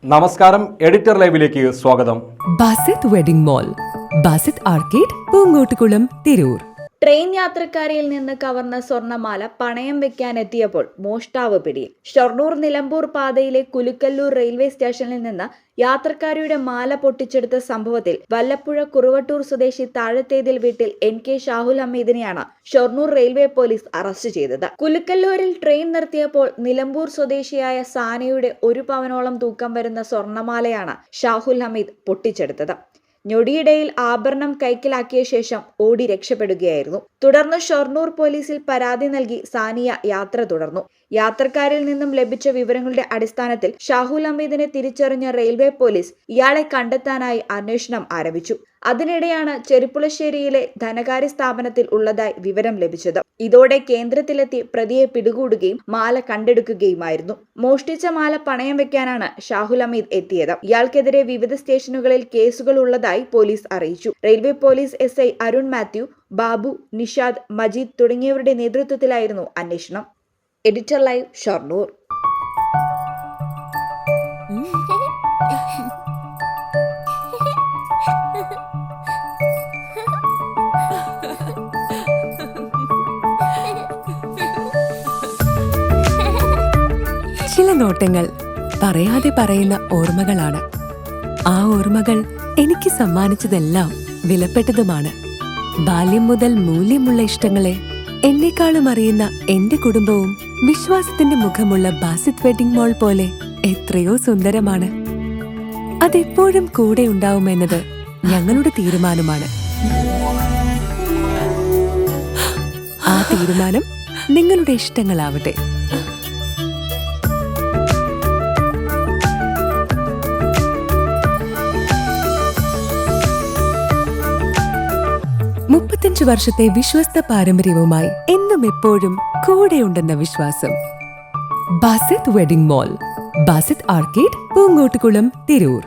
നമസ്കാരം, എഡിറ്റർ ലൈവിലേക്ക് സ്വാഗതം. Basith wedding mall, Basith arcade, Poongottukulam, Tirur. Train യാത്രക്കാരിൽ നിന്ന് കവർന്ന സ്വർണമാല പണയം വെക്കാനെത്തിയപ്പോൾ മോഷ്ടാവ് പിടിയിൽ. ഷൊർണൂർ നിലമ്പൂർ പാതയിലെ കുലുക്കല്ലൂർ റെയിൽവേ സ്റ്റേഷനിൽ നിന്ന് യാത്രക്കാരിയുടെ മാല പൊട്ടിച്ചെടുത്ത സംഭവത്തിൽ വല്ലപ്പുഴ കുറുവട്ടൂർ സ്വദേശി താഴത്തേതിൽ വീട്ടിൽ NK ഷാഹുൽ ഹമീദിനെയാണ് ഷൊർണൂർ റെയിൽവേ പോലീസ് അറസ്റ്റ് ചെയ്തത്. കുലുക്കല്ലൂരിൽ ട്രെയിൻ നിർത്തിയപ്പോൾ നിലമ്പൂർ സ്വദേശിയായ സാനയുടെ 1 പവനോളം തൂക്കം വരുന്ന സ്വർണമാലയാണ് ഷാഹുൽ ഹമീദ് പൊട്ടിച്ചെടുത്തത്. ഞൊടിയിടയിൽ ആഭരണം കൈക്കലാക്കിയ ശേഷം ഓടി രക്ഷപ്പെടുകയായിരുന്നു. തുടർന്ന് ഷൊർണൂർ പോലീസിൽ പരാതി നൽകി സാനിയ യാത്ര തുടർന്നു. യാത്രക്കാരിൽ നിന്നും ലഭിച്ച വിവരങ്ങളുടെ അടിസ്ഥാനത്തിൽ ഷാഹുൽ ഹമീദിനെ തിരിച്ചറിഞ്ഞ റെയിൽവേ പോലീസ് ഇയാളെ കണ്ടെത്താനായി അന്വേഷണം ആരംഭിച്ചു. അതിനിടെയാണ് ചെറുപ്പുളശ്ശേരിയിലെ ധനകാര്യ സ്ഥാപനത്തിൽ ഉള്ളതായി വിവരം ലഭിച്ചത്. ഇതോടെ കേന്ദ്രത്തിലെത്തി പ്രതിയെ പിടികൂടുകയും മാല കണ്ടെടുക്കുകയുമായിരുന്നു. മോഷ്ടിച്ച മാല പണയം വെക്കാനാണ് ഷാഹുൽ ഹമീദ് എത്തിയത്. ഇയാൾക്കെതിരെ വിവിധ സ്റ്റേഷനുകളിൽ കേസുകൾ ഉള്ളതായി പോലീസ് അറിയിച്ചു. Railway police SI Arun Mathew, Babu, Nishad, Majeed തുടങ്ങിയവരുടെ നേതൃത്വത്തിലായിരുന്നു അന്വേഷണം. Editor live, Shoranur. ചില നോട്ടങ്ങൾ പറയാതെ പറയുന്ന ഓർമ്മകളാണ്. ആ ഓർമ്മകൾ എനിക്ക് സമ്മാനിച്ചതെല്ലാം വിലപ്പെട്ടതുമാണ്. ബാല്യം മുതൽ മൂല്യമുള്ള ഇഷ്ടങ്ങളെ എന്നെക്കാളും അറിയുന്ന എന്റെ കുടുംബവും വിശ്വാസത്തിന്റെ മുഖമുള്ള ബാസിത് വെഡിംഗ് മോൾ പോലെ എത്രയോ സുന്ദരമാണ്. അതെപ്പോഴും കൂടെ ഉണ്ടാവുമെന്നത് ഞങ്ങളുടെ തീരുമാനമാണ്. ആ തീരുമാനം നിങ്ങളുടെ ഇഷ്ടങ്ങളാവട്ടെ. മുപ്പത്തഞ്ച് വർഷത്തെ വിശ്വസ്ത പാരമ്പര്യവുമായി എന്നും എപ്പോഴും കൂടെയുണ്ടെന്ന വിശ്വാസം. Basith wedding mall, Basith arcade, Poongottukulam, Tirur.